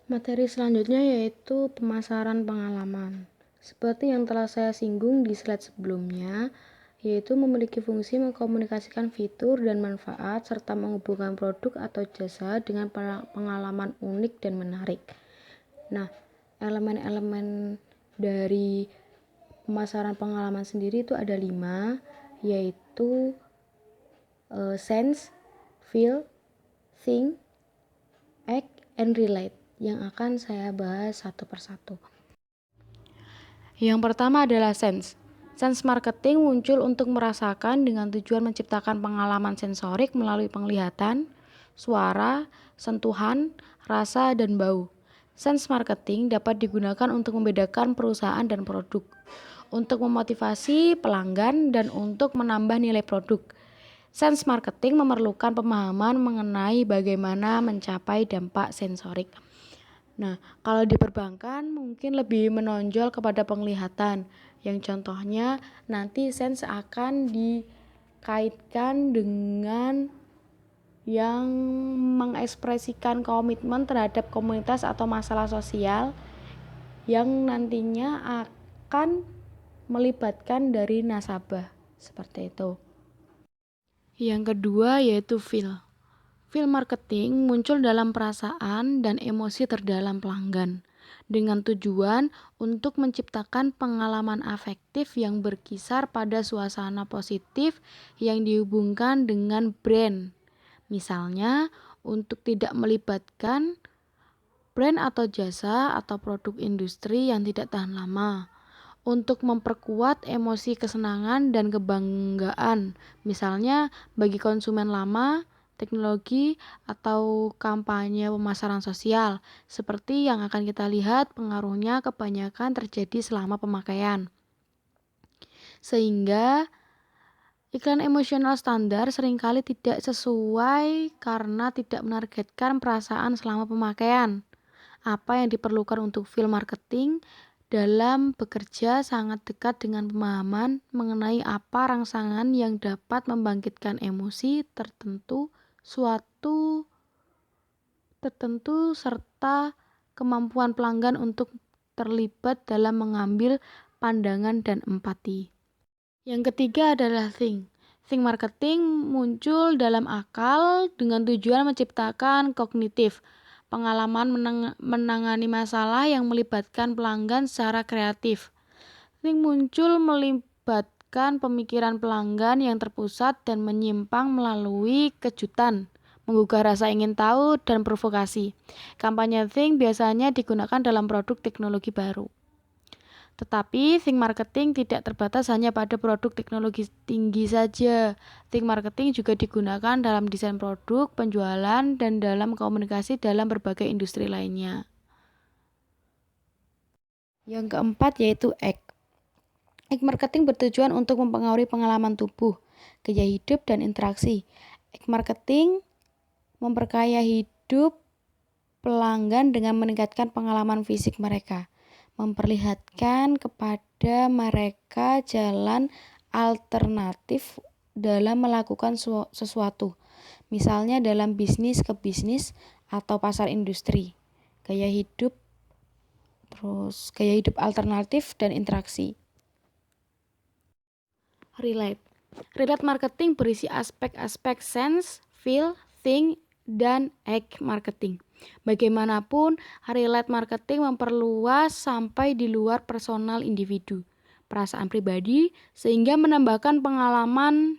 Materi selanjutnya yaitu pemasaran pengalaman. Seperti yang telah saya singgung di slide sebelumnya, yaitu memiliki fungsi mengkomunikasikan fitur dan manfaat serta menghubungkan produk atau jasa dengan pengalaman unik dan menarik. Nah, elemen-elemen dari pemasaran pengalaman sendiri itu ada 5, yaitu sense, feel, think, act, and relate, yang akan saya bahas satu persatu. Yang pertama adalah sense. Sense marketing muncul untuk merasakan dengan tujuan menciptakan pengalaman sensorik melalui penglihatan, suara, sentuhan, rasa, dan bau. Sense marketing dapat digunakan untuk membedakan perusahaan dan produk, untuk memotivasi pelanggan, dan untuk menambah nilai produk. Sense marketing memerlukan pemahaman mengenai bagaimana mencapai dampak sensorik. Nah, kalau di perbankan mungkin lebih menonjol kepada penglihatan, yang contohnya nanti sense akan dikaitkan dengan yang mengekspresikan komitmen terhadap komunitas atau masalah sosial yang nantinya akan melibatkan dari nasabah, seperti itu. Yang kedua yaitu feel. Feel marketing muncul dalam perasaan dan emosi terdalam pelanggan dengan tujuan untuk menciptakan pengalaman afektif yang berkisar pada suasana positif yang dihubungkan dengan brand. Misalnya, untuk tidak melibatkan brand atau jasa atau produk industri yang tidak tahan lama. Untuk memperkuat emosi kesenangan dan kebanggaan, misalnya bagi konsumen lama, teknologi, atau kampanye pemasaran sosial, seperti yang akan kita lihat pengaruhnya kebanyakan terjadi selama pemakaian. Sehingga iklan emosional standar seringkali tidak sesuai karena tidak menargetkan perasaan selama pemakaian. Apa yang diperlukan untuk field marketing dalam bekerja sangat dekat dengan pemahaman mengenai apa rangsangan yang dapat membangkitkan emosi suatu tertentu serta kemampuan pelanggan untuk terlibat dalam mengambil pandangan dan empati. Yang ketiga adalah think. Think marketing muncul dalam akal dengan tujuan menciptakan kognitif, pengalaman menangani masalah yang melibatkan pelanggan secara kreatif. Think muncul melibatkan pemikiran pelanggan yang terpusat dan menyimpang melalui kejutan, menggugah rasa ingin tahu dan provokasi. Kampanye think biasanya digunakan dalam produk teknologi baru. Tetapi think marketing tidak terbatas hanya pada produk teknologi tinggi saja. Think marketing juga digunakan dalam desain produk, penjualan, dan dalam komunikasi dalam berbagai industri lainnya. Yang keempat yaitu act. Act marketing bertujuan untuk mempengaruhi pengalaman tubuh, gaya hidup, dan interaksi. Act marketing memperkaya hidup pelanggan dengan meningkatkan pengalaman fisik mereka, memperlihatkan kepada mereka jalan alternatif dalam melakukan sesuatu, misalnya dalam bisnis ke bisnis atau pasar industri, gaya hidup alternatif dan interaksi. Relate marketing berisi aspek-aspek sense, feel, think, dan act marketing. Bagaimanapun, relate marketing memperluas sampai di luar personal individu, perasaan pribadi, sehingga menambahkan pengalaman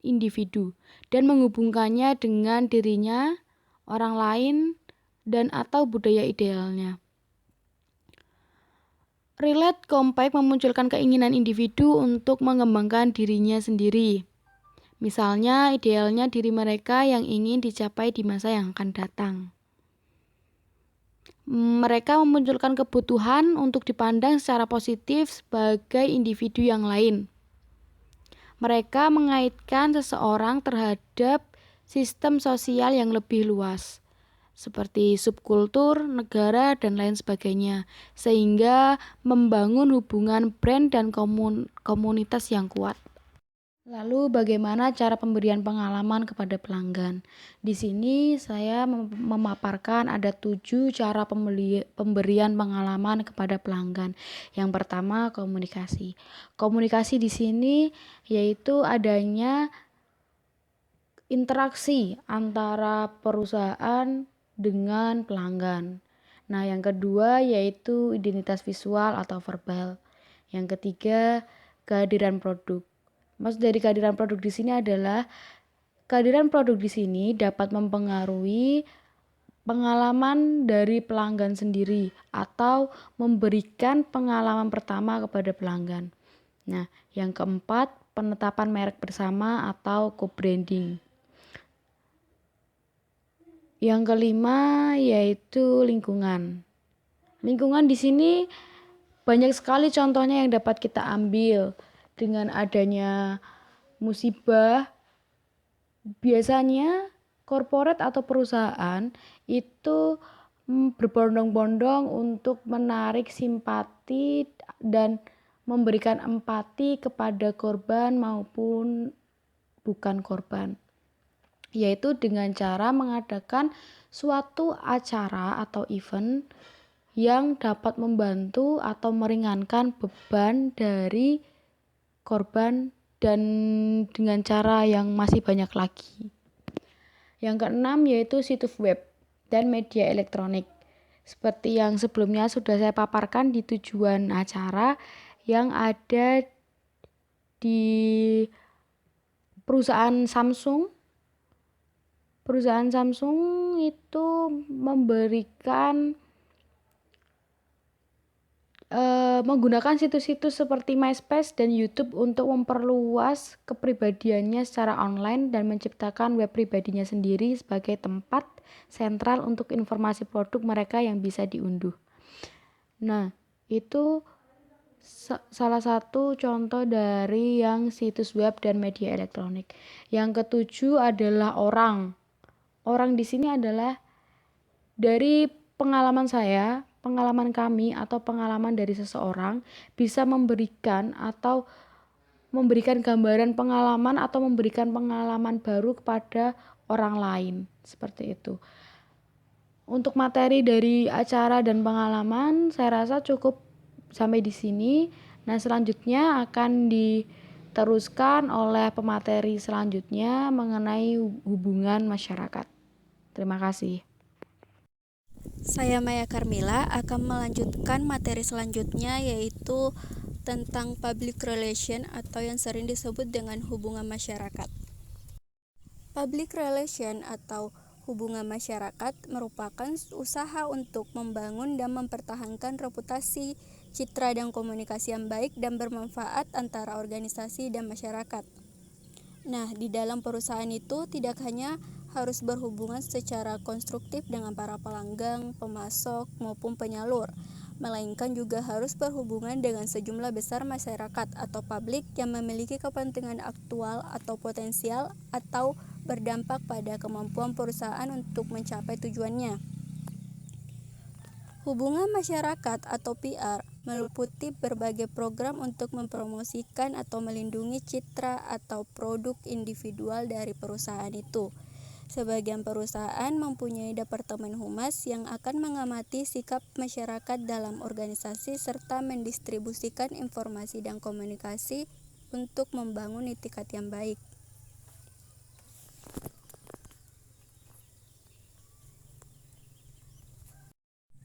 individu dan menghubungkannya dengan dirinya, orang lain, dan atau budaya idealnya. Relate compact memunculkan keinginan individu untuk mengembangkan dirinya sendiri. Misalnya, idealnya diri mereka yang ingin dicapai di masa yang akan datang. Mereka memunculkan kebutuhan untuk dipandang secara positif sebagai individu yang lain. Mereka mengaitkan seseorang terhadap sistem sosial yang lebih luas, seperti subkultur, negara, dan lain sebagainya, sehingga membangun hubungan brand dan komunitas yang kuat. Lalu bagaimana cara pemberian pengalaman kepada pelanggan? Di sini saya memaparkan ada 7 cara pemberian pengalaman kepada pelanggan. Yang pertama, komunikasi. Komunikasi di sini yaitu adanya interaksi antara perusahaan dengan pelanggan. Nah, yang kedua yaitu identitas visual atau verbal. Yang ketiga, kehadiran produk. Maksud dari kehadiran produk di sini adalah kehadiran produk di sini dapat mempengaruhi pengalaman dari pelanggan sendiri atau memberikan pengalaman pertama kepada pelanggan. Nah, yang keempat, penetapan merek bersama atau co-branding. Yang kelima yaitu lingkungan. Lingkungan di sini banyak sekali contohnya yang dapat kita ambil. Dengan adanya musibah, biasanya korporat atau perusahaan itu berbondong-bondong untuk menarik simpati dan memberikan empati kepada korban maupun bukan korban, yaitu dengan cara mengadakan suatu acara atau event yang dapat membantu atau meringankan beban dari korban dan dengan cara yang masih banyak lagi. Yang keenam yaitu situs web dan media elektronik. Seperti yang sebelumnya sudah saya paparkan di tujuan acara yang ada di perusahaan Samsung. Perusahaan Samsung itu memberikan menggunakan situs-situs seperti MySpace dan YouTube untuk memperluas kepribadiannya secara online dan menciptakan web pribadinya sendiri sebagai tempat sentral untuk informasi produk mereka yang bisa diunduh. Nah, itu salah satu contoh dari yang situs web dan media elektronik. Yang ketujuh adalah orang. Orang di sini adalah dari pengalaman saya, pengalaman kami atau pengalaman dari seseorang bisa memberikan gambaran pengalaman atau memberikan pengalaman baru kepada orang lain, seperti itu. Untuk materi dari acara dan pengalaman saya rasa cukup sampai di sini. Nah, selanjutnya akan diteruskan oleh pemateri selanjutnya mengenai hubungan masyarakat. Terima kasih. Saya Maya Carmila akan melanjutkan materi selanjutnya, yaitu tentang public relation atau yang sering disebut dengan hubungan masyarakat. Public relation atau hubungan masyarakat merupakan usaha untuk membangun dan mempertahankan reputasi, citra dan komunikasi yang baik dan bermanfaat antara organisasi dan masyarakat. Nah, di dalam perusahaan itu tidak hanya harus berhubungan secara konstruktif dengan para pelanggan, pemasok, maupun penyalur, melainkan juga harus berhubungan dengan sejumlah besar masyarakat atau publik yang memiliki kepentingan aktual atau potensial atau berdampak pada kemampuan perusahaan untuk mencapai tujuannya. Hubungan masyarakat atau PR meliputi berbagai program untuk mempromosikan atau melindungi citra atau produk individual dari perusahaan itu. Sebagian perusahaan mempunyai departemen humas yang akan mengamati sikap masyarakat dalam organisasi serta mendistribusikan informasi dan komunikasi untuk membangun itikat yang baik.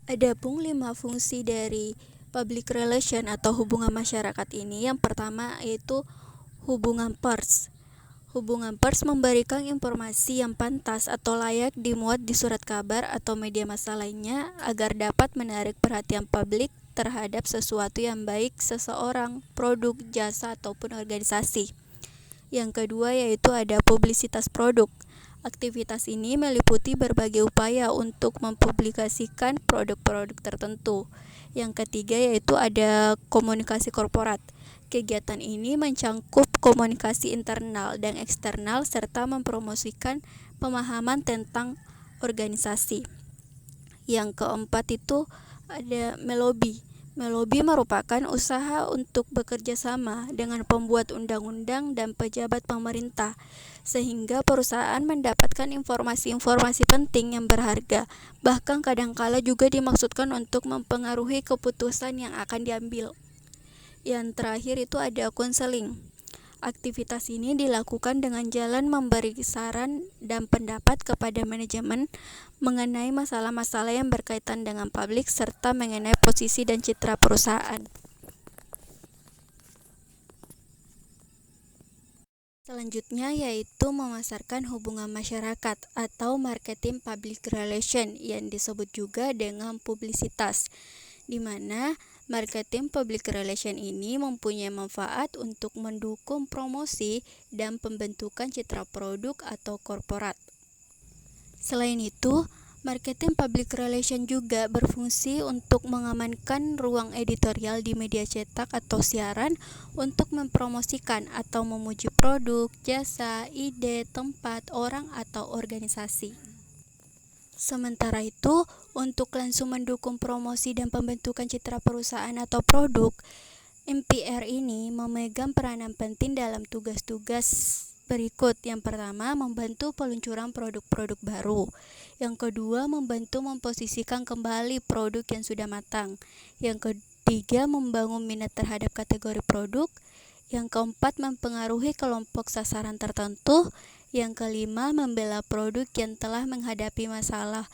Adapun 5 fungsi dari public relation atau hubungan masyarakat ini. Yang pertama yaitu hubungan pers. Hubungan pers memberikan informasi yang pantas atau layak dimuat di surat kabar atau media massa lainnya agar dapat menarik perhatian publik terhadap sesuatu yang baik seseorang, produk, jasa, ataupun organisasi. Yang kedua yaitu ada publisitas produk. Aktivitas ini meliputi berbagai upaya untuk mempublikasikan produk-produk tertentu. Yang ketiga yaitu ada komunikasi korporat. Kegiatan ini mencangkup komunikasi internal dan eksternal serta mempromosikan pemahaman tentang organisasi. Yang keempat itu ada melobi. Melobi merupakan usaha untuk bekerja sama dengan pembuat undang-undang dan pejabat pemerintah, sehingga perusahaan mendapatkan informasi-informasi penting yang berharga, bahkan kadangkala juga dimaksudkan untuk mempengaruhi keputusan yang akan diambil. Yang terakhir itu ada konseling. Aktivitas ini dilakukan dengan jalan memberi saran dan pendapat kepada manajemen mengenai masalah-masalah yang berkaitan dengan publik serta mengenai posisi dan citra perusahaan. Selanjutnya yaitu memasarkan hubungan masyarakat atau marketing public relation yang disebut juga dengan publisitas, di mana marketing public relation ini mempunyai manfaat untuk mendukung promosi dan pembentukan citra produk atau korporat. Selain itu, marketing public relation juga berfungsi untuk mengamankan ruang editorial di media cetak atau siaran untuk mempromosikan atau memuji produk, jasa, ide, tempat, orang, atau organisasi. Sementara itu, untuk langsung mendukung promosi dan pembentukan citra perusahaan atau produk, MPR ini memegang peranan penting dalam tugas-tugas berikut. Yang pertama, membantu peluncuran produk-produk baru. Yang kedua, membantu memposisikan kembali produk yang sudah matang. Yang ketiga, membangun minat terhadap kategori produk. Yang keempat, mempengaruhi kelompok sasaran tertentu. Yang kelima, membela produk yang telah menghadapi masalah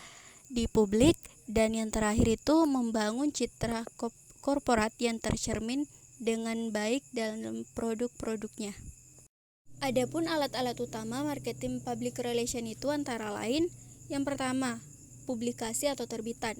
di publik. Dan yang terakhir itu membangun citra korporat yang tercermin dengan baik dalam produk-produknya. Adapun alat-alat utama marketing public relation itu antara lain, yang pertama, publikasi atau terbitan.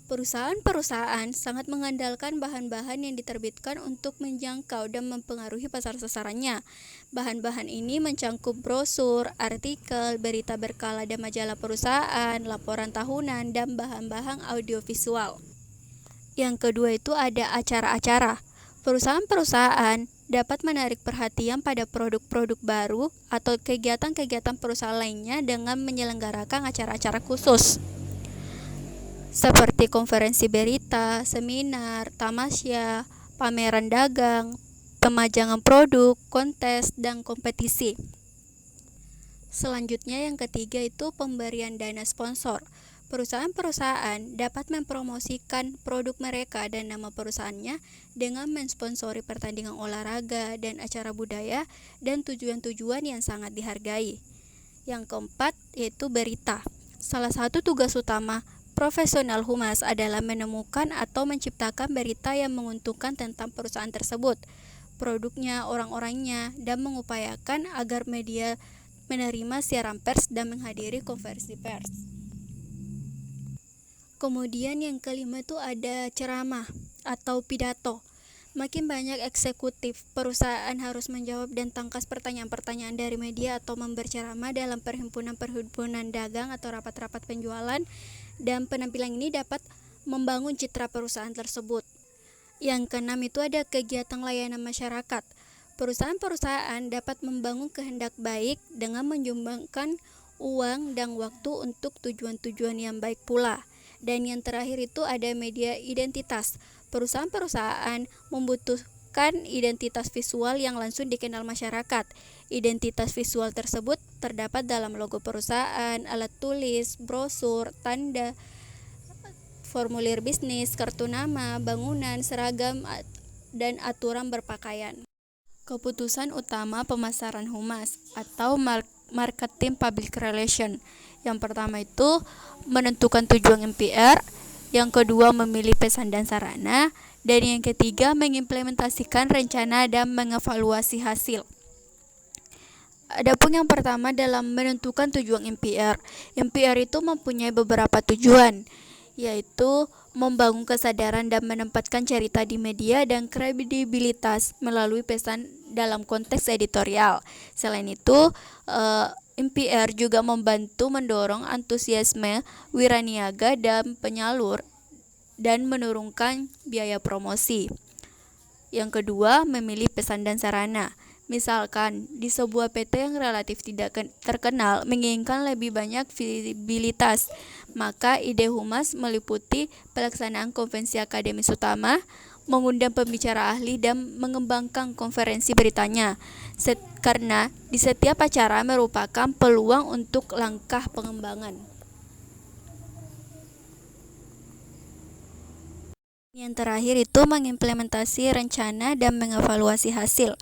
Perusahaan-perusahaan sangat mengandalkan bahan-bahan yang diterbitkan untuk menjangkau dan mempengaruhi pasar sasarannya. Bahan-bahan ini mencangkup brosur, artikel, berita berkala dan majalah perusahaan, laporan tahunan, dan bahan-bahan audiovisual. Yang kedua itu ada acara-acara. Perusahaan-perusahaan dapat menarik perhatian pada produk-produk baru atau kegiatan-kegiatan perusahaan lainnya dengan menyelenggarakan acara-acara khusus, seperti konferensi berita, seminar, tamasya, pameran dagang, pemajangan produk, kontes, dan kompetisi. Selanjutnya yang ketiga itu pemberian dana sponsor. Perusahaan-perusahaan dapat mempromosikan produk mereka dan nama perusahaannya dengan mensponsori pertandingan olahraga dan acara budaya dan tujuan-tujuan yang sangat dihargai. Yang keempat yaitu berita. Salah satu tugas utama profesional humas adalah menemukan atau menciptakan berita yang menguntungkan tentang perusahaan tersebut, produknya, orang-orangnya, dan mengupayakan agar media menerima siaran pers dan menghadiri konferensi pers. Kemudian yang kelima itu ada ceramah atau pidato. Makin banyak eksekutif perusahaan harus menjawab dan tangkas pertanyaan-pertanyaan dari media atau berceramah dalam perhimpunan-perhimpunan dagang atau rapat-rapat penjualan, dan penampilan ini dapat membangun citra perusahaan tersebut. Yang keenam itu ada kegiatan layanan masyarakat. Perusahaan-perusahaan dapat membangun kehendak baik dengan menyumbangkan uang dan waktu untuk tujuan-tujuan yang baik pula. Dan yang terakhir itu ada media identitas. Perusahaan-perusahaan membutuhkan identitas visual yang langsung dikenal masyarakat. Identitas visual tersebut terdapat dalam logo perusahaan, alat tulis, brosur, tanda, formulir bisnis, kartu nama, bangunan, seragam, dan aturan berpakaian. Keputusan utama pemasaran humas atau marketing public relation. Yang pertama itu menentukan tujuan MPR, yang kedua memilih pesan dan sarana, dan yang ketiga mengimplementasikan rencana dan mengevaluasi hasil. Adapun yang pertama dalam menentukan tujuan MPR. MPR itu mempunyai beberapa tujuan, yaitu membangun kesadaran dan menempatkan cerita di media dan kredibilitas melalui pesan dalam konteks editorial. Selain itu, MPR juga membantu mendorong antusiasme wiraniaga dan penyalur dan menurunkan biaya promosi. Yang kedua, memilih pesan dan sarana. Misalkan, di sebuah PT yang relatif tidak terkenal menginginkan lebih banyak visibilitas, maka ide humas meliputi pelaksanaan konvensi akademis utama, mengundang pembicara ahli, dan mengembangkan konferensi beritanya, karena di setiap acara merupakan peluang untuk langkah pengembangan. Yang terakhir itu mengimplementasi rencana dan mengevaluasi hasil.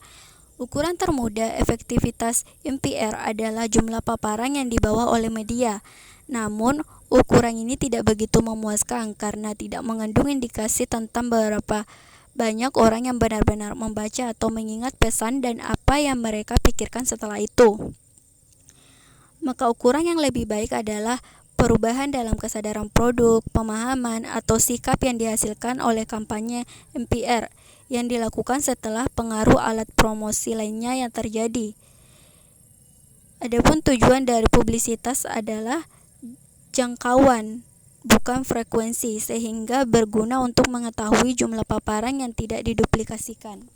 Ukuran termudah efektivitas MPR adalah jumlah paparan yang dibawa oleh media. Namun, ukuran ini tidak begitu memuaskan karena tidak mengandung indikasi tentang berapa banyak orang yang benar-benar membaca atau mengingat pesan dan apa yang mereka pikirkan setelah itu. Maka ukuran yang lebih baik adalah perubahan dalam kesadaran produk, pemahaman, atau sikap yang dihasilkan oleh kampanye MPR yang dilakukan setelah pengaruh alat promosi lainnya yang terjadi. Adapun tujuan dari publisitas adalah jangkauan, bukan frekuensi, sehingga berguna untuk mengetahui jumlah paparan yang tidak diduplikasikan.